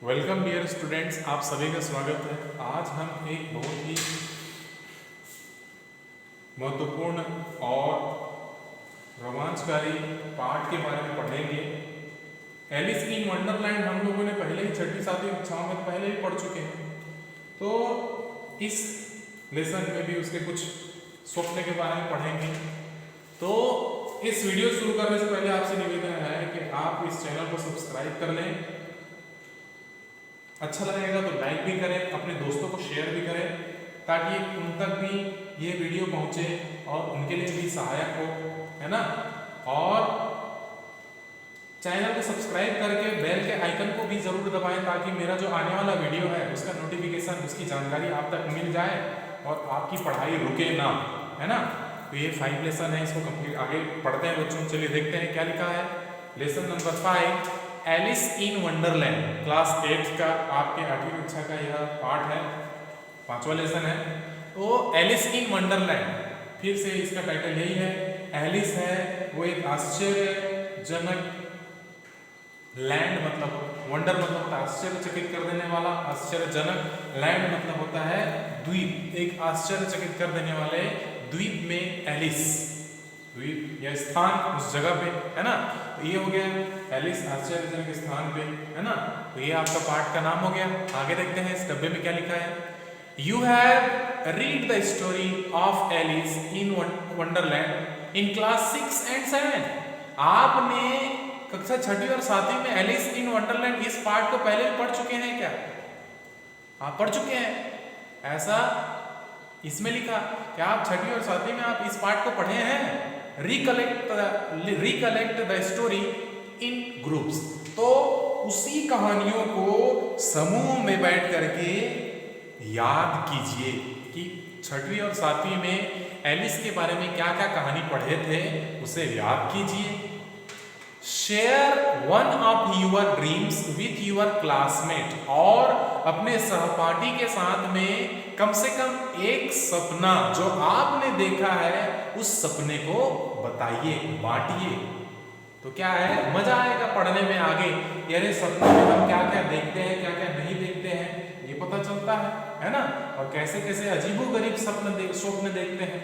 Welcome dear students, आप सभी का स्वागत है। आज हम एक बहुत ही महत्वपूर्ण और रोमांचकारी पाठ के बारे में पढ़ेंगे। एलिस इन वंडरलैंड हम लोगों ने पहले ही छठी सातवीं कक्षाओं में पहले ही पढ़ चुके हैं। तो इस लेसन में भी उसके कुछ स्वप्न के बारे में पढ़ेंगे। तो इस वीडियो शुरू करने से पहले आपसे निवेदन है कि आप इस चैनल को सब्सक्राइब कर लें। अच्छा लगेगा तो लाइक भी करें, अपने दोस्तों को शेयर भी करें ताकि उन तक भी ये वीडियो पहुंचे और उनके लिए भी सहायक हो, है ना। और चैनल को सब्सक्राइब करके बेल के आइकन को भी जरूर दबाएं ताकि मेरा जो आने वाला वीडियो है उसका नोटिफिकेशन, उसकी जानकारी आप तक मिल जाए और आपकी पढ़ाई रुके ना, है ना। तो ये 5 लेसन है, इसको कंप्लीट आगे पढ़ते हैं बच्चों। चलिए देखते हैं क्या लिखा है। Lesson number 5 Alice in Wonderland, class 8 का आपके 8वीं कक्षा का यह पाठ है, 5वां लेसन है। तो एलिस इन वंडरलैंड, फिर से इसका टाइटल यही है। एलिस है वो एक आश्चर्यजनक, लैंड मतलब वंडर मतलब होता है आश्चर्यचकित कर देने वाला, आश्चर्यजनक, लैंड मतलब होता है द्वीप, एक आश्चर्यचकित कर देने वाले द्वीप में एलिस, द्वीप या स्थान उस जगह पे, है ना। तो ये हो गया एलिस आश्चर्यजनक स्थान पे, है ना। तो ये आपका पाठ का नाम हो गया। आगे देखते हैं इस डब्बे में क्या लिखा है। You have read the story of Alice in Wonderland in class 6 and 7। आपने कक्षा 6वीं और 7वीं में एलिस इन वंडरलैंड इस पाठ को पहले पढ़ चुके हैं क्या? आप पढ़ चुके हैं, ऐसा इसमें लिखा क्या आप 6वीं और 7वीं में आप इस पाठ को पढ़े हैं। Recollect the story in groups, तो उसी कहानियों को समूह में बैठ करके याद कीजिए कि 6वीं और 7वीं में एलिस के बारे में क्या क्या कहानी पढ़े थे, उसे याद कीजिए। Share one of your dreams with your classmate, और अपने सहपाठी के साथ में कम से कम एक सपना जो आपने देखा है उस सपने को बताइए, बांटिए। तो क्या है, मजा आएगा पढ़ने में आगे। यानी सपने में हम क्या क्या देखते हैं, क्या क्या नहीं देखते हैं, ये पता चलता है ना। और कैसे कैसे अजीबोगरीब स्वप्न देखते हैं।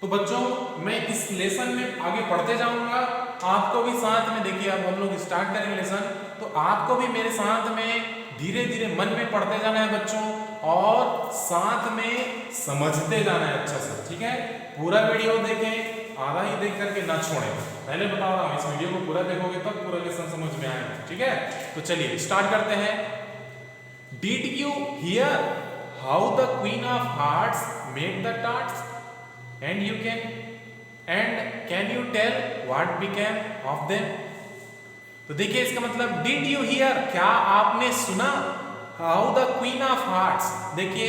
तो बच्चों मैं इस लेसन में आगे पढ़ते जाऊंगा, आपको भी साथ में, देखिए अब हम लोग स्टार्ट करेंगे लेसन, तो आपको भी मेरे साथ में धीरे धीरे मन में पढ़ते जाना है बच्चों, और साथ में समझते जाना है अच्छा से, ठीक है। पूरा वीडियो देखें, आधा ही देख करके ना छोड़ें। पहले बता रहा हूं, इस वीडियो को पूरा देखोगे तब पूरा लेसन समझ में आएगा, ठीक है। तो चलिए स्टार्ट करते हैं। Did you here how the queen of hearts made the tarts and can you tell what became of them। तो देखिए इसका मतलब डिड यू हियर, क्या आपने सुना, how the queen of hearts. देखिए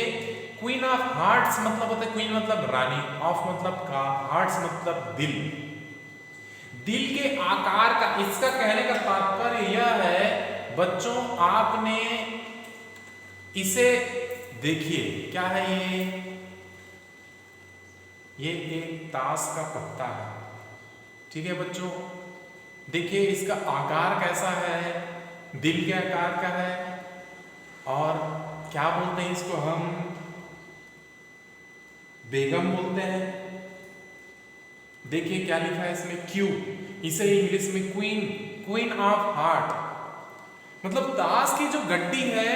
क्वीन ऑफ हार्ट्स मतलब होता है, क्वीन मतलब रानी, ऑफ मतलब का, हार्ट्स मतलब दिल, दिल के आकार का। इसका कहने का तात्पर्य यह है बच्चों, आपने इसे देखिए, क्या है ये एक ताश का पत्ता है, ठीक है बच्चों। देखिए इसका आकार कैसा है, दिल के आकार का है, और क्या बोलते हैं इसको हम, बेगम बोलते हैं। देखिए क्या लिखा है इसमें, क्यू, इसे इंग्लिश में क्वीन, क्वीन ऑफ हार्ट, मतलब ताश की जो गड्डी है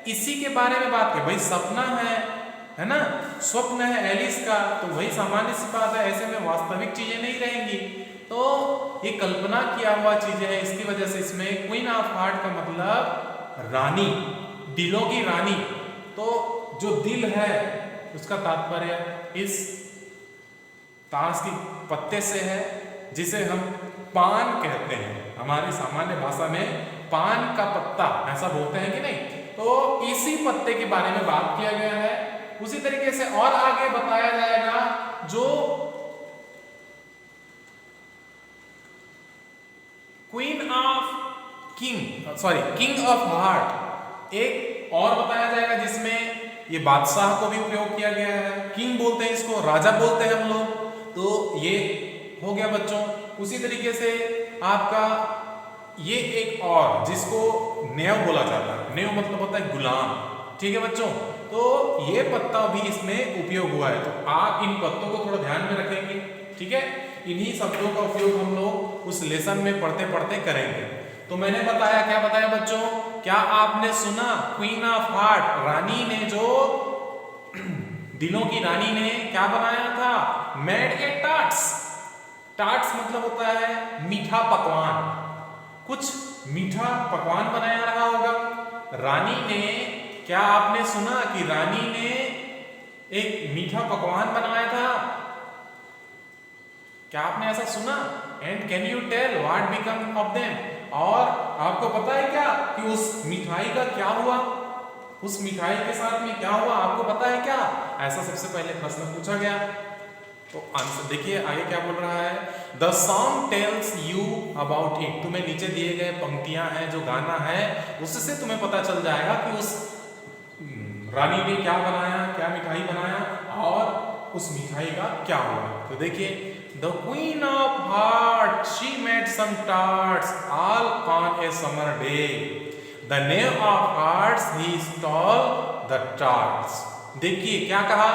इसी के बारे में बात है भाई। सपना है ना, स्वप्न है एलिस का, तो वही सामान्य सी बात है, ऐसे में वास्तविक चीजें नहीं रहेंगी, तो ये कल्पना किया हुआ चीजें हैं। इसकी वजह से इसमें क्वीन ऑफ हार्ट का मतलब रानी, दिलों की रानी। तो जो दिल है उसका तात्पर्य इस ताश की पत्ते से है, जिसे हम पान कहते हैं, हमारी सामान्य भाषा में पान का पत्ता ऐसा बोलते हैं कि नहीं। तो इसी पत्ते के बारे में बात किया गया है। उसी तरीके से और आगे बताया जाएगा, जो queen of king of heart, एक और बताया जाएगा जिसमें ये बादशाह को भी उपयोग किया गया है। किंग बोलते हैं इसको, राजा बोलते हैं हम लोग। तो ये हो गया बच्चों। उसी तरीके से आपका ये एक और जिसको नेव बोला जाता है, नेव मतलब होता है गुलाम, ठीक है बच्चों। तो ये पत्ता भी इसमें उपयोग हुआ है, तो आप इन पत्तों को थोड़ा ध्यान में रखेंगे, ठीक है। इन्हीं शब्दों का उपयोग हम लोग उस लेसन में पढ़ते पढ़ते करेंगे। तो मैंने बताया, क्या बताया बच्चों, क्या आपने सुना क्वीन ऑफ हार्ट, रानी ने जो दिलों की रानी ने क्या बनाया था, मेड ए टार्ट्स। टार्ट्स मतलब होता है मीठा पकवान, कुछ मीठा पकवान बनाया रहा होगा रानी ने। क्या आपने सुना कि रानी ने एक मीठा पकवान बनाया था, क्या आपने ऐसा सुना? And can you tell what become of them, और आपको पता है क्या कि उस मिठाई का क्या हुआ, उस मिठाई के साथ में क्या हुआ, आपको पता है क्या? ऐसा सबसे पहले प्रश्न पूछा गया। तो आंसर देखिए आगे क्या बोल रहा है, the song tells you about it. तुम्हें नीचे दिए गए पंक्तियां हैं, जो गाना है उससे तुम्हें पता चल जाएगा कि उस रानी ने क्या बनाया, क्या मिठाई बनाया और उस मिठाई का क्या हुआ। तो देखिए, the queen of heart she made some tarts all on a summer day, the knave of hearts he stole the tarts. देखिए क्या कहा,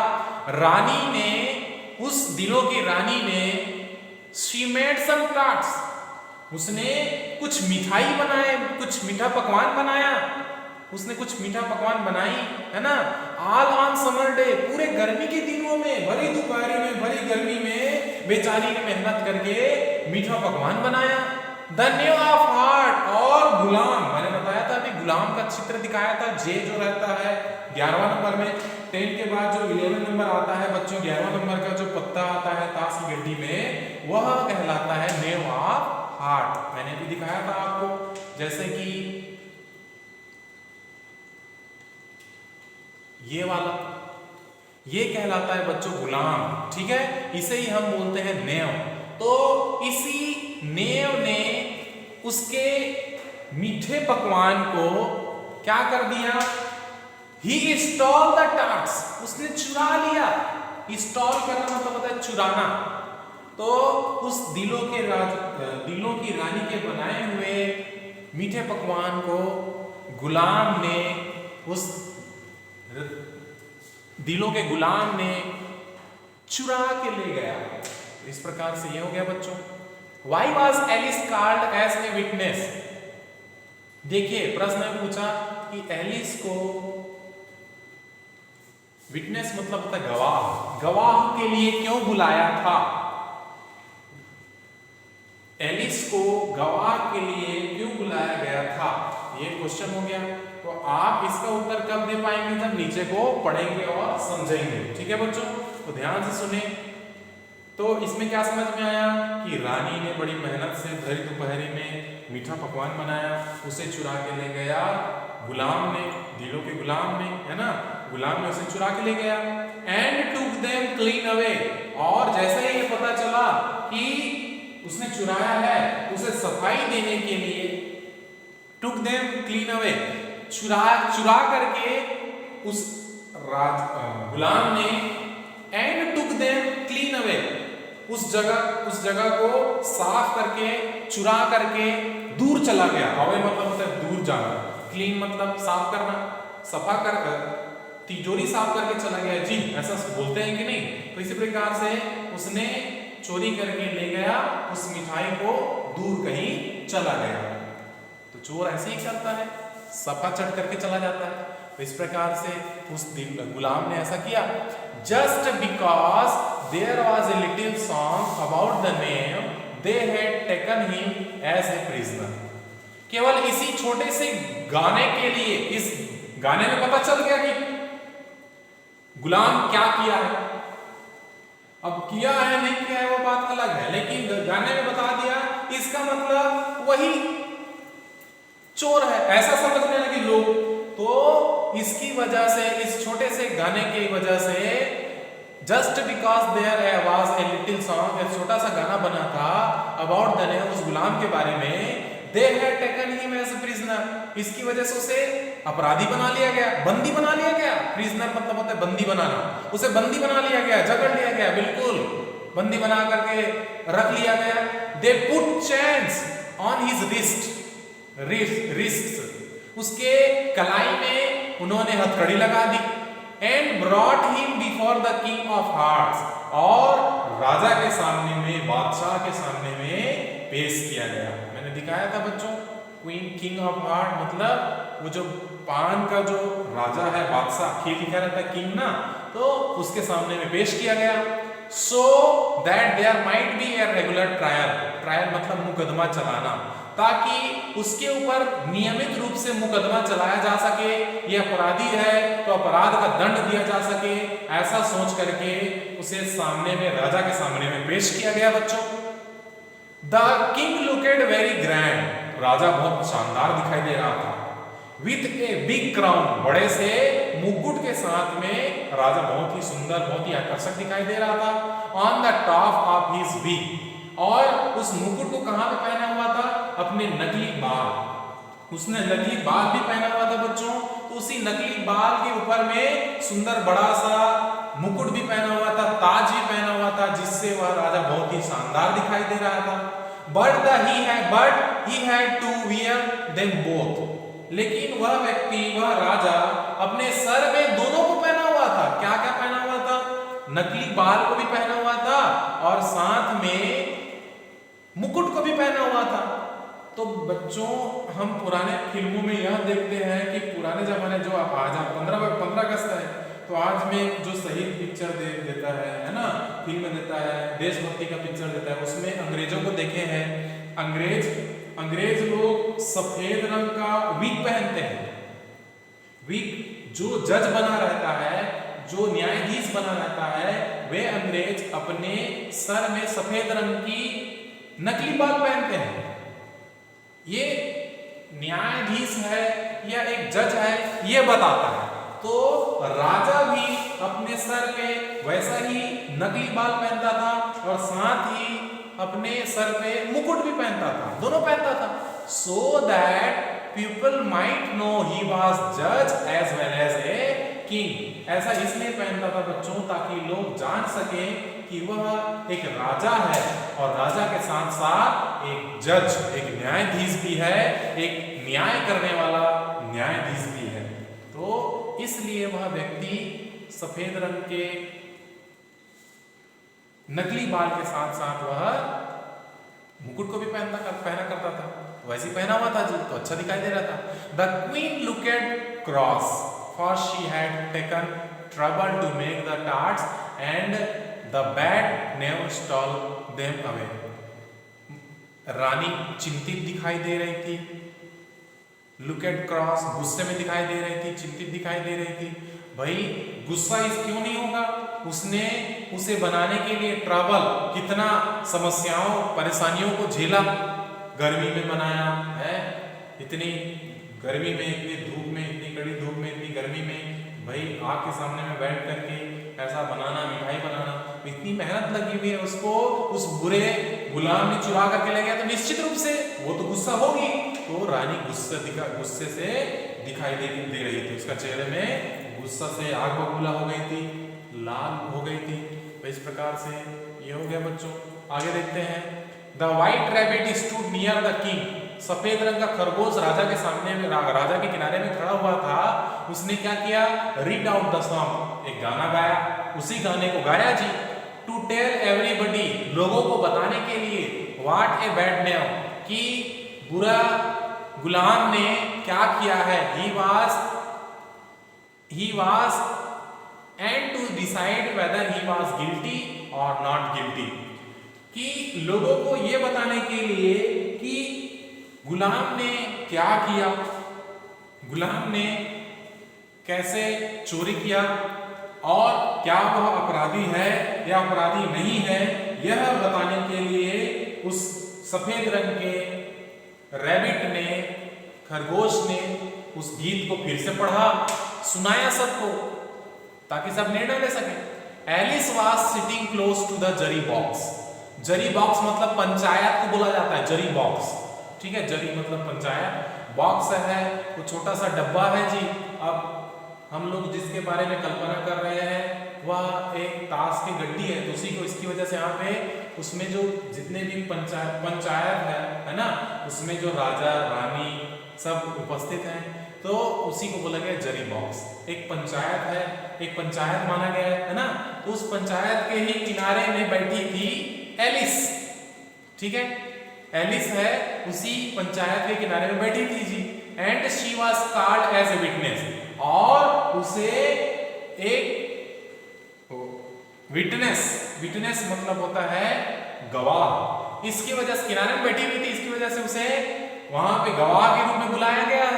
रानी ने, उस दिलों की रानी ने, शी मेड सम टार्ट्स, उसने कुछ मिठाई बनाए, कुछ मीठा पकवान बनाया, उसने कुछ मीठा पकवान बनाई, है ना। ऑल ऑन समर डे, पूरे गर्मी के दिनों में, भरी दोपहर में, भरी गर्मी में बेचारी ने मेहनत करके मीठा पकवान बनाया। द नेव ऑफ हार्ट, और गुलाम, मैंने बताया था अभी गुलाम का चित्र दिखाया था, जे जो रहता है 11वां नंबर में, 10 के बाद जो 11 नंबर आता है बच्चों, 11वां नंबर का जो पत्ता आता है ताश की गड्डी में, वह कहलाता है नेव ऑफ हार्ट। मैंने भी दिखाया था आपको, जैसे कि ये वाला, ये कहलाता है बच्चों गुलाम, ठीक है, इसे ही हम बोलते हैं नेव। तो इसी नेव ने उसके मीठे पकवान को क्या कर दिया, ही स्टॉल द टार्ट्स, उसने चुरा लिया। स्टॉल करना मतलब होता है चुराना। तो उस दिलों की रानी के बनाए हुए मीठे पकवान को गुलाम ने, उस दिलों के गुलाम ने चुरा के ले गया। इस प्रकार से ये हो गया बच्चों। Why was Alice called as a witness? देखिए प्रश्न में पूछा कि एलिस को, विटनेस मतलब होता है गवाह, गवाह के लिए क्यों बुलाया था? एलिस को गवाह के लिए क्यों बुलाया गया था, ये क्वेश्चन हो गया। तो आप इसका उत्तर कब दे पाएंगे, जब नीचे को पढ़ेंगे और समझेंगे, ठीक है बच्चों। तो ध्यान से सुने। तो इसमें क्या समझ में आया कि रानी ने बड़ी मेहनत से भरी दोपहरी में मीठा पकवान बनाया, उसे चुरा के ले गया गुलाम ने, दिलों के गुलाम ने, है ना, गुलाम ने उसे चुरा के ले गया। And took them clean away, और जैसे ही ये पता चला कि उसने चुराया है, उसे सफाई देने के लिए, टुक देम क्लीन अवे, चुरा करके उस गुलाम ने, and took them clean away, उस जगह को साफ करके, चुरा करके दूर चला गया। अवे मतलब होता है दूर जाना, क्लीन मतलब साफ करना, सफा कर, तिजोरी साफ करके चला गया जी, ऐसा बोलते हैं कि नहीं। तो इसी प्रकार से उसने चोरी करके ले गया, उस मिठाई को दूर कहीं चला गया। तो चोर ऐसे ही करता है, सफा चढ़ करके चला जाता है। तो इस प्रकार से उस गुलाम ने ऐसा किया। Just because there was a little song about the name, they had taken him as a prisoner. केवल इसी छोटे से गाने के लिए, इस गाने में पता चल गया कि गुलाम क्या किया है। अब किया है नहीं किया है वो बात अलग है, लेकिन गाने में बता दिया, इसका मतलब वही चोर है, ऐसा समझने लगे लोग। तो इसकी वजह से, इस छोटे से गाने की वजह से, just because there was a little song, एक छोटा सा गाना बना था अबाउट द नेम, उस गुलाम के बारे में, they had taken him as a prisoner, इसकी वजह से उसे अपराधी बना लिया गया, बंदी बना लिया गया। प्रिजनर मतलब होता है बंदी बनाना, उसे बंदी बना लिया गया, जकड़ लिया गया, बिल्कुल बंदी बना करके रख लिया गया। They put chains on his wrist, risk, उसके कलाई में उन्होंने हथकड़ी लगा दी। And brought him before the king of hearts, और राजा के सामने में, बादशाह के सामने में पेश किया गया। मैंने दिखाया था बच्चों, क्वीन किंग ऑफ हार्ट मतलब वो जो पान का जो राजा है, बादशाह, खेल लिखा रहता है किंग ना, तो उसके सामने में पेश किया गया। So that there might be a regular trial, trial मतलब मुकदमा चलाना, ताकि उसके ऊपर नियमित रूप से मुकदमा चलाया जा सके। ये अपराधी है तो अपराध का दंड दिया जा सके, ऐसा सोच करके उसे सामने में, राजा के सामने में पेश किया गया बच्चों। द किंग लुकेड वेरी ग्रैंड, राजा बहुत शानदार दिखाई दे रहा था। विथ ए बिग क्राउन, बड़े से मुकुट के साथ में राजा बहुत ही सुंदर, बहुत ही आकर्षक दिखाई दे रहा था। On the top of his wig, और उस मुकुट को कहां पे पहना हुआ था? अपने नकली बाल, उसने नकली बाल भी पहना हुआ था बच्चों। तो उसी नकली बाल के ऊपर में सुंदर बड़ा सा मुकुट भी पहना हुआ था, ताज भी पहना हुआ था, जिससे वह राजा बहुत ही शानदार दिखाई दे रहा था। But he had to wear them both, लेकिन वह व्यक्ति, वह राजा अपने सर में दोनों को पहना हुआ था। क्या क्या पहना हुआ था? नकली बाल को भी पहना हुआ था और साथ में मुकुट को भी पहना हुआ था। तो बच्चों, हम पुराने फिल्मों में यह देखते हैं कि पुराने जमाने, जो आज 15 अगस्त है, तो आज में जो शहीद पिक्चर देता है ना, फिल्म देता है, देशभक्ति का पिक्चर देता है, उसमें अंग्रेजों को देखे हैं। अंग्रेज लोग सफेद रंग का विग पहनते हैं। विग, जो जज बना रहता है, जो न्यायाधीश बना रहता है, वे अंग्रेज अपने सर में सफेद रंग की नकली बाल पहनते हैं। ये न्यायाधीश है या एक जज है, ये बताता है। तो राजा भी अपने सर पे वैसा ही नकली बाल पहनता था और साथ ही अपने सर पे मुकुट भी पहनता था, दोनों पहनता था। So that people might know he was जज as well as a king. ऐसा इसलिए पहनता था बच्चों, ताकि लोग जान सकें कि वह एक राजा है और राजा के साथ साथ एक जज, एक न्यायाधीश भी है, एक न्याय करने वाला न्यायाधीश भी है। तो इसलिए वह व्यक्ति सफेद रंग के नकली बाल के साथ साथ वह मुकुट को भी पहना करता था। वैसे ही पहना हुआ था जी, तो अच्छा दिखाई दे रहा था। The queen looked cross, for she had taken trouble to make the tarts and the bad never stole them away. रानी चिंतित दिखाई दे रही थी। लुकेड क्रॉस, गुस्से में दिखाई दे रही थी, चिंतित दिखाई दे रही थी। भाई गुस्सा इस क्यों नहीं होगा? उसने उसे बनाने के लिए ट्रबल, कितना समस्याओं परेशानियों को झेला, गर्मी में बनाया है, इतनी गर्मी में, इतनी धूप में, इतनी कड़ी धूप में, इतनी गर्मी में, भाई आग के सामने में बैठ करके ऐसा बनाना, मिठाई बनाना, इतनी मेहनत लगी हुई है उसको। उस बुरे गुलाम ने चुरा करके ले गया, तो निश्चित रूप से वो तो गुस्सा होगी। तो रानी गुस्से से दिखाई दे रही थी, उसका चेहरे में गुस्सा से आग बबूला हो गई थी, लाल हो गई थी। तो इस प्रकार से ये हो गया बच्चों। आगे देखते हैं। The white rabbit stood near the king, सफेद रंग का खरगोश राजा के सामने में, राजा के किनारे में खड़ा हुआ था। उसने क्या किया? रीड आउट द सॉन्ग, एक गाना गाया, उसी गाने को गाया जी। टू टेल एवरीबडी, लोगों को बताने के लिए, व्हाट ए बैड नेम, कि बुरा गुलाम ने क्या किया है। he was and to decide whether he was guilty or not guilty, कि लोगों को ये बताने के लिए कि गुलाम ने क्या किया, गुलाम ने कैसे चोरी किया और क्या वह अपराधी है या अपराधी नहीं है, यह बताने के लिए उस सफेद रंग के रैबिट ने, खरगोश ने उस गीत को फिर से पढ़ा, सुनाया सबको, ताकि सब निर्णय ले सके। Alice was sitting close to the jury box. Jury box मतलब पंचायत को बोला जाता है, जरी बॉक्स, ठीक है। जरी मतलब पंचायत, बॉक्स है वो छोटा सा डब्बा है जी। अब हम लोग जिसके बारे में कल्पना कर रहे हैं वह एक ताश की गड्डी है, तो उसी को, इसकी वजह से यहाँ पे उसमें जो जितने भी पंचायत है ना, उसमें जो राजा रानी सब उपस्थित हैं, तो उसी को बोला गया जरी बॉक्स। एक पंचायत है, एक पंचायत माना गया है ना, तो उस पंचायत के ही किनारे में बैठी थी एलिस। ठीक है, एलिस है उसी पंचायत के किनारे में बैठी थी जी। And she was called as a witness, और उसे एक विटनेस मतलब होता है गवाह। इसकी वजह से किनारे में बैठी हुई थी, इसकी वजह से उसे वहां पे गवाह के रूप में बुलाया गया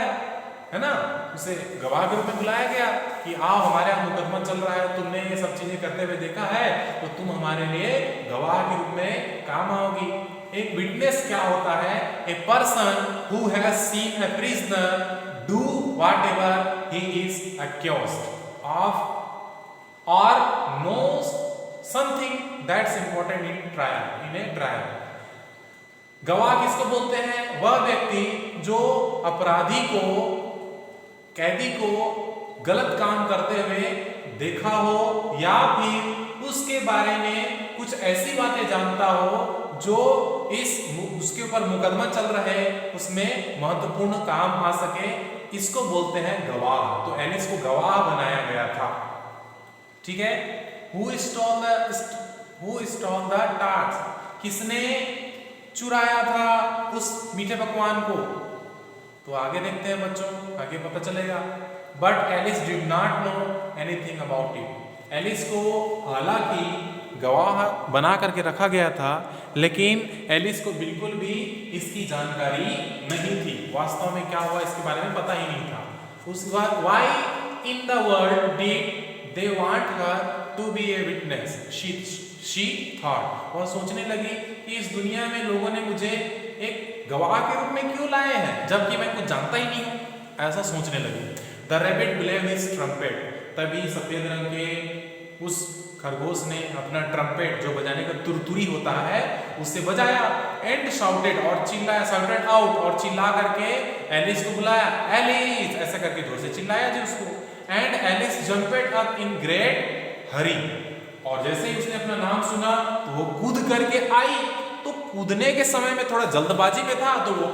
है ना, उसे गवाह के रूप में बुलाया गया कि आओ हमारे यहाँ मुकदमा चल रहा है, तुमने ये सब चीजें करते हुए देखा है, तो तुम हमारे लिए गवाह के रूप में काम आओगी। एक विटनेस क्या होता है? A person who has seen A prisoner do whatever he is accused of or knows something that's important in a trial। गवाह किसको बोलते हैं? वह व्यक्ति जो अपराधी को, कैदी को गलत काम करते हुए देखा हो, या फिर उसके बारे में कुछ ऐसी बातें जानता हो जो उसके ऊपर मुकदमा चल रहे उसमें महत्वपूर्ण काम आ सके, इसको बोलते हैं गवाह। तो एलिस को गवाह बनाया गया था। ठीक है, Who stole the tarts? किसने चुराया था उस मीठे पकवान को? तो आगे देखते हैं बच्चों, आगे पता चलेगा। But Alice did not know anything about it. Alice को हालांकि गवाह बना करके रखा गया था, लेकिन एलिस को बिल्कुल भी इसकी जानकारी नहीं थी। वास्तव में क्या हुआ इसके बारे में पता ही नहीं था। उस Why in the world did they want her to be a witness? She thought। वह सोचने लगी कि इस दुनिया में लोगों ने मुझे एक गवाह के रूप में क्यों लाए हैं, जबकि मैं कुछ जानता ही नहीं हूं, ऐसा सोचने लगी। The rabbit blew his trumpet। तभी सफेद रंग के उस खरगोश ने अपना ट्रम्पेट, जो बजाने का तुरतुरी होता है, उसे बजाया। एंड शाउटेड, और चिल्लाया, शाउटेड आउट, और चिल्ला करके एलिस को बुलाया। एलिस ऐसा करके जोर से चिल्लाया जी उसको। And Alice jumped up in great hurry, और जैसे ही उसने अपना नाम सुना तो वो कूद करके आई। तो कूदने के समय में थोड़ा जल्दबाजी में था, तो वो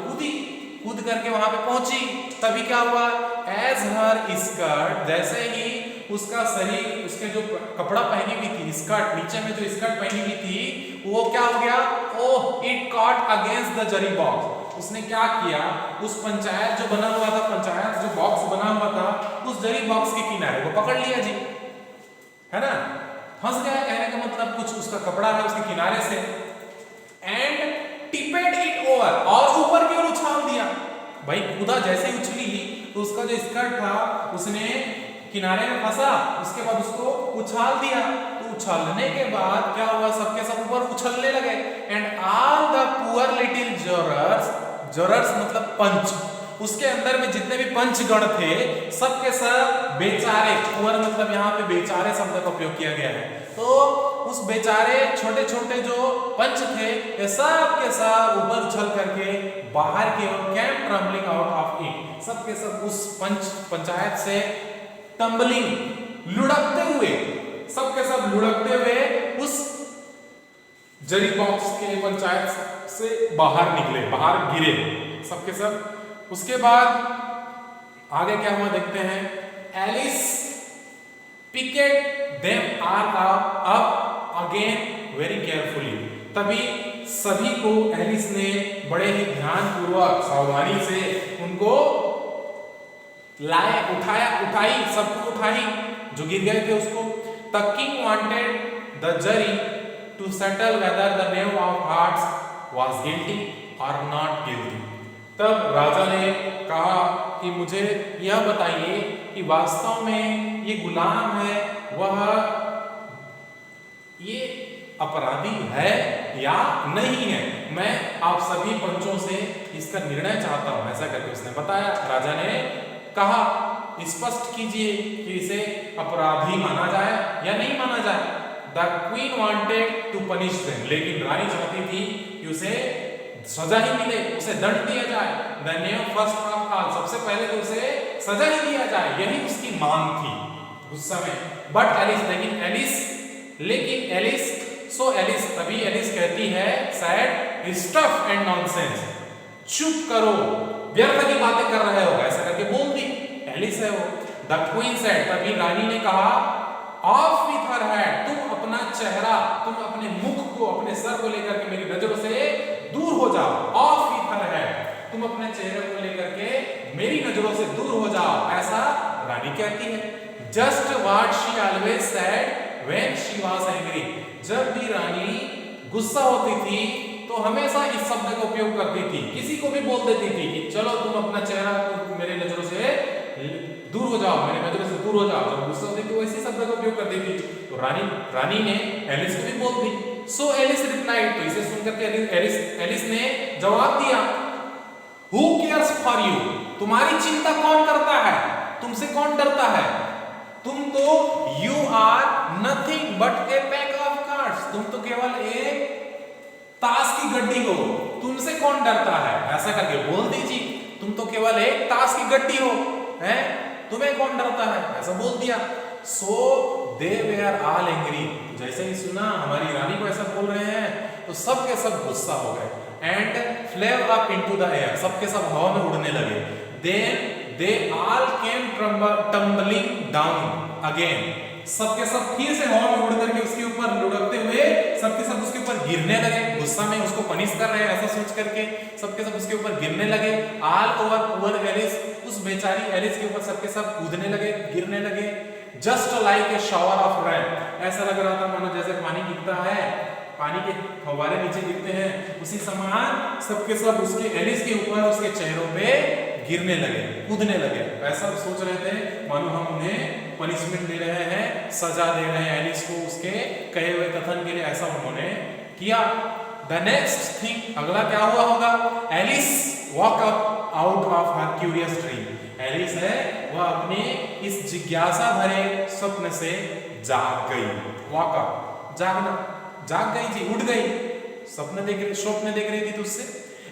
कूद करके वहां पे पहुंची। तभी क्या हुआ? एज हर स्कर्ट, जैसे ही उसका शरीर, उसके जो कपड़ा पहनी हुई थी, स्कर्ट, नीचे में जो स्कर्ट पहनी हुई थी, वो क्या हो गया? Oh, it caught against the jury box. उसने क्या किया? उस पंचायत जो बना हुआ था, पंचायत जो बॉक्स बना हुआ था, उस जरी बॉक्स के किनारे को पकड़ लिया जी, है ना, फंस गया। कहने का मतलब कुछ उसका कपड़ा है उसके किनारे से। एंड टिपेड इट ओवर, और ऊपर की ओर उछाल दिया। भाई कूदा, जैसे ही उछली तो उसका जो स्कर्ट था उसने किनारे में फंसा, उसके बाद उसको उछाल दिया। तो उछालने के बाद क्या हुआ? सबके सब ऊपर उछलने लगे। And all the poor little jurors मतलब पंच, उसके अंदर में जितने भी पंचगण थे, सबके सब बेचारे, पुअर मतलब यहाँ पे बेचारे शब्द का उपयोग किया गया है। तो उस बेचारे छोटे छोटे जो पंच थे, ये सब के सब ऊपर उछल करके बाहर की ओर came tumbling out of it, सबके सब उस पंचायत से टम्बलिंग, लुढ़कते हुए, सबके सब लुढ़कते हुए उस जरी बॉक्स के पंचायत से बाहर निकले, बाहर गिरे सबके सब। उसके बाद आगे क्या हुआ देखते हैं। Alice picked them all up again very carefully. तभी सभी को एलिस ने बड़े ही ध्यानपूर्वक, सावधानी से उनको लाए, उठाई, सबको उठाई जो गिर गए थे उसको। The king wanted the jury to settle whether the name of hearts was guilty और नॉट गिल्टी। तब राजा ने कहा कि मुझे यह बताइए कि वास्तव में ये गुलाम है, वह ये अपराधी है या नहीं है। मैं आप सभी पंचों से इसका निर्णय चाहता हूं, ऐसा करके उसने बताया। राजा ने कहा स्पष्ट कीजिए कि इसे अपराधी माना जाए या नहीं माना जाए। The queen wanted to punish them, लेकिन रानी चाहती थी कि उसे सजा ही मिले, उसे दंड दिया जाए। The name first of all, सबसे पहले तो उसे सजा ही दिया जाए, यही उसकी मांग थी उस समय। बट एलिस, लेकिन एलिस सो एलिस, तभी एलिस कहती है सैड स्टफ एंड नॉनसेंस, चुप करो, व्यर्थ की बातें कर रहे हो, ऐसा करके बोल दी। एलिस है वो। द क्वीन सेड, तभी रानी ने कहा ऑफ विथ हर हेड, तुम अपना चेहरा, तुम अपने मुख को, अपने सर को लेकर के मेरी नजरों से दूर हो जाओ। ऑफ विथ हर हेड, तुम अपने चेहरे को लेकर के मेरी नजरों से दूर हो जाओ, ऐसा रानी कहती है। Just what she always said when she was angry, जब भी रानी गुस्सा होती थी तो हमेशा इस शब्द का उपयोग करती थी, किसी को भी बोल देती थी कि चलो तुम अपना चेहरा मेरे नजरों से दूर हो जाओ, मेरे नजरों से दूर हो जाओ। जब गुस्सा होती थी वैसे शब्द का उपयोग करती थी। तो रानी ने एलिस को भी बोल दी। सो एलिस रिप्लाइड, तो इसे सुनकर के एलिस ने जवाब दिया, हु केयर्स फॉर यू, तुम्हारी चिंता कौन करता है, तुमसे कौन डरता है, तुम तो you are nothing but a pack of cards, तुम तो केवल एक ताश की गड्डी हो, तुमसे कौन डरता है, ऐसा करके बोल दीजिए, तुम तो केवल एक ताश की गड्डी हो, हैं, तुम्हें कौन डरता है, ऐसा बोल दिया। सो दे वेयर ऑल एंग्री, जैसे ही सुना हमारी रानी को ऐसा बोल रहे हैं तो सब के सब गुस्सा हो गए। And flew up into the air, सब के सब हवा में उड़ने लगे। Then they all came tumbling down again, सबके सब फिर से हवा में उड़ करके उसके ऊपर लुढ़कते हुए सबके सब उसके ऊपर गिरने लगे। गुस्सा में उसको पनिश कर रहे हैं ऐसा सोच करके सबके सब उसके ऊपर गिरने लगे। ऑल ओवर पुअर एलिस, उस बेचारी एलिस के ऊपर सबके सब कूदने लगे, गिरने लगे। Just like a shower of rain, ऐसा लग रहा था मानो जैसे पानी गिरता है, पानी के फव्वारे नीचे गिरते हैं, उसी समान सबके सब उसके एलिस के ऊपर उसके चेहरों पे गिरने लगे, कूदने लगे। ऐसा सोच रहे थे मानो हम उन्हें पनिशमेंट दे रहे हैं, सजा दे रहे हैं एलिस को उसके कहे हुए कथन के लिए, ऐसा उन्होंने किया। द नेक्स्ट थिंग, अगला क्या हुआ होगा, Alice walk up out of her curious dream, Alice है वह अपने इस जिज्ञासा भरे स्वप्न से जाग गई। वॉक अप, जागना, जाग गई थी, उठ गई, स्वप्न देख रही थी तो उससे।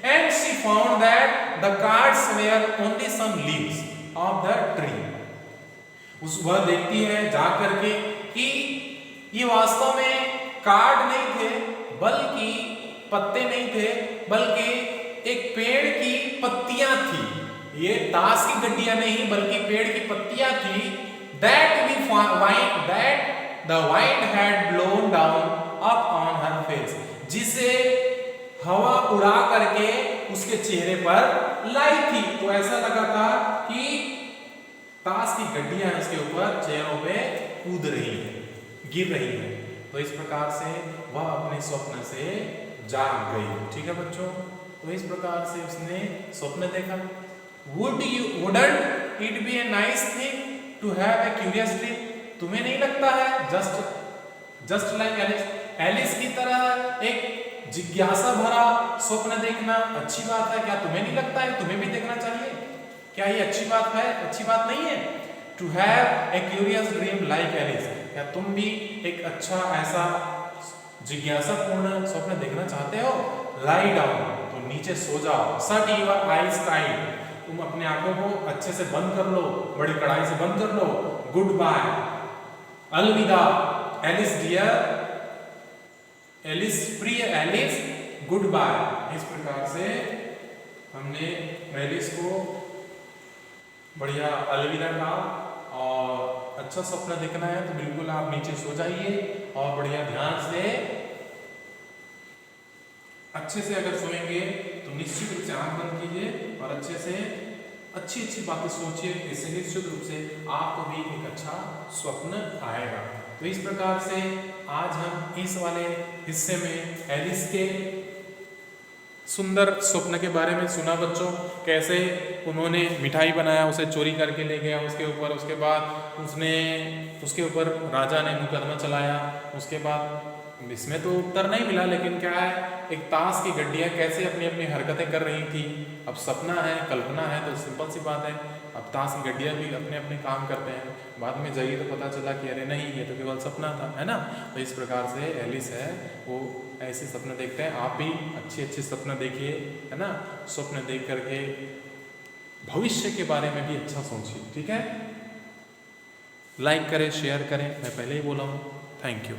And she found that the cards were only some leaves of the tree. वह देखती है जाग करके कि ये वास्तव में कार्ड नहीं थे, बल्कि पत्ते नहीं थे, बल्कि एक पेड़ की पत्तियां थी। ये ताश की गड्डियां नहीं बल्कि पेड़ की पत्तियां थी। That the wind had blown down up on her face, जिसे हवा उड़ा करके उसके चेहरे पर लाई थी। तो ऐसा लगा था कि ताश की गड्डियां उसके ऊपर चेहरों पे कूद रही है, गिर रही है। तो इस प्रकार से वह अपने स्वप्न से जाग गई। ठीक है बच्चों, तो इस प्रकार से उसने स्वप्न देखा। Wouldn't it be a nice thing to have a curious dream? तुम्हें नहीं लगता है just like एलिस की तरह एक जिज्ञासा भरा स्वप्न देखना अच्छी बात है? क्या तुम्हें नहीं लगता है तुम्हें भी देखना चाहिए? क्या ये अच्छी बात है, अच्छी बात नहीं है? To have a curious dream like Alice, क्या तुम भी एक अच्छा ऐसा जिज्ञासापूर्ण स्वप्न देखना चाहते हो? लाई डाउन, तो नीचे सो जाओ। शट योर आईज टाइट, तुम अपने आंखों को अच्छे से बंद कर लो, बड़ी कड़ाई से बंद कर लो। गुड बाय, अलविदा एलिस डियर, एलिस प्रिय एलिस, गुड बाय। इस प्रकार से हमने एलिस को बढ़िया अलविदा कहा। और अच्छा सपना देखना है तो बिल्कुल आप नीचे सो जाइए और बढ़िया ध्यान से अच्छे से अगर सोएंगे तो निश्चित रूप से आंख बंद कीजिए और अच्छे से अच्छी अच्छी बातें सोचिए, इससे निश्चित रूप से आपको भी एक अच्छा स्वप्न आएगा। तो इस प्रकार से आज हम इस वाले हिस्से में एलिस के सुंदर स्वप्न के बारे में सुना बच्चों, कैसे उन्होंने मिठाई बनाया, उसे चोरी करके ले गया उसके ऊपर, उसके बाद उसके ऊपर राजा ने मुकदमा चलाया। उसके बाद इसमें तो उत्तर नहीं मिला, लेकिन क्या है, एक ताश की गड्डियाँ कैसे अपनी अपनी हरकतें कर रही थी। अब सपना है, कल्पना है तो सिंपल सी बात है, अब ताश की गड्डियाँ भी अपने अपने काम करते हैं। बाद में जाइए तो पता चला कि अरे नहीं, ये तो केवल सपना था, है ना। तो इस प्रकार से एलिस है वो ऐसे सपने देखते हैं। आप भी अच्छे अच्छे सपने देखिए, है ना। स्वप्न देख करके भविष्य के बारे में भी अच्छा सोचिए, ठीक है। लाइक करें, शेयर करें, मैं पहले ही बोला हूँ। Thank you.